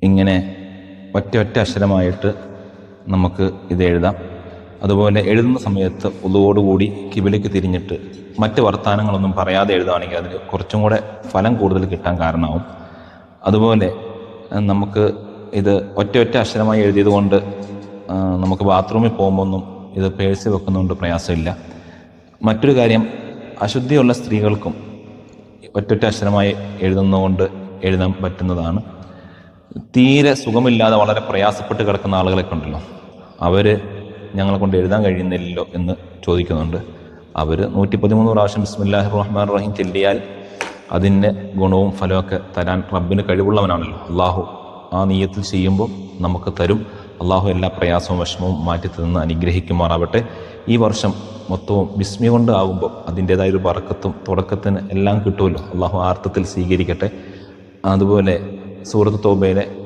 ഇങ്ങനെ ഒറ്റ അക്ഷരമായിട്ട് നമുക്ക് ഇത് എഴുതാം. അതുപോലെ എഴുതുന്ന സമയത്ത് ഉളുവോടുകൂടി കിബിലയ്ക്ക് തിരിഞ്ഞിട്ട് മറ്റ് വർത്തമാനങ്ങളൊന്നും പറയാതെ എഴുതുകയാണെങ്കിൽ അതിന് കുറച്ചും കൂടെ ഫലം കൂടുതൽ കിട്ടാൻ കാരണമാവും. അതുപോലെ നമുക്ക് ഇത് ഒറ്റ അക്ഷരമായി എഴുതിയത് കൊണ്ട് നമുക്ക് ബാത്റൂമിൽ പോകുമ്പോഴൊന്നും ഇത് പേഴ്സിൽ വെക്കുന്നതുകൊണ്ട് പ്രയാസമില്ല. മറ്റൊരു കാര്യം, അശുദ്ധിയുള്ള സ്ത്രീകൾക്കും ഒറ്റ അക്ഷരമായി എഴുതുന്നതുകൊണ്ട് എഴുതാൻ പറ്റുന്നതാണ്. തീരെ സുഖമില്ലാതെ വളരെ പ്രയാസപ്പെട്ട് കിടക്കുന്ന ആളുകളൊക്കെ ഉണ്ടല്ലോ, അവർ ഞങ്ങളെ കൊണ്ട് എഴുതാൻ കഴിയുന്നില്ലല്ലോ എന്ന് ചോദിക്കുന്നുണ്ട്. അവർ 113 പ്രാവശ്യം ബിസ്മില്ലാഹിർ റഹ്മാനിർ റഹീം ചൊല്ലിയാൽ അതിൻ്റെ ഗുണവും ഫലമൊക്കെ തരാൻ റബ്ബിന് കഴിവുള്ളവനാണല്ലോ. അള്ളാഹു ആ നിയ്യത്തിൽ ചെയ്യുമ്പോൾ നമുക്ക് തരും. അള്ളാഹു എല്ലാ പ്രയാസവും വിഷമവും മാറ്റി തന്ന് അനുഗ്രഹിക്കുമാറാവട്ടെ. ഈ വർഷം മൊത്തവും ബിസ്മി കൊണ്ട് ആകുമ്പോൾ അതിൻ്റേതായൊരു ബർക്കത്തും തുടക്കത്തിന് എല്ലാം കിട്ടുമല്ലോ. അള്ളാഹു ആ അർത്ഥത്തിൽ സ്വീകരിക്കട്ടെ. അതുപോലെ സൂറത്ത് തൗബയിലെ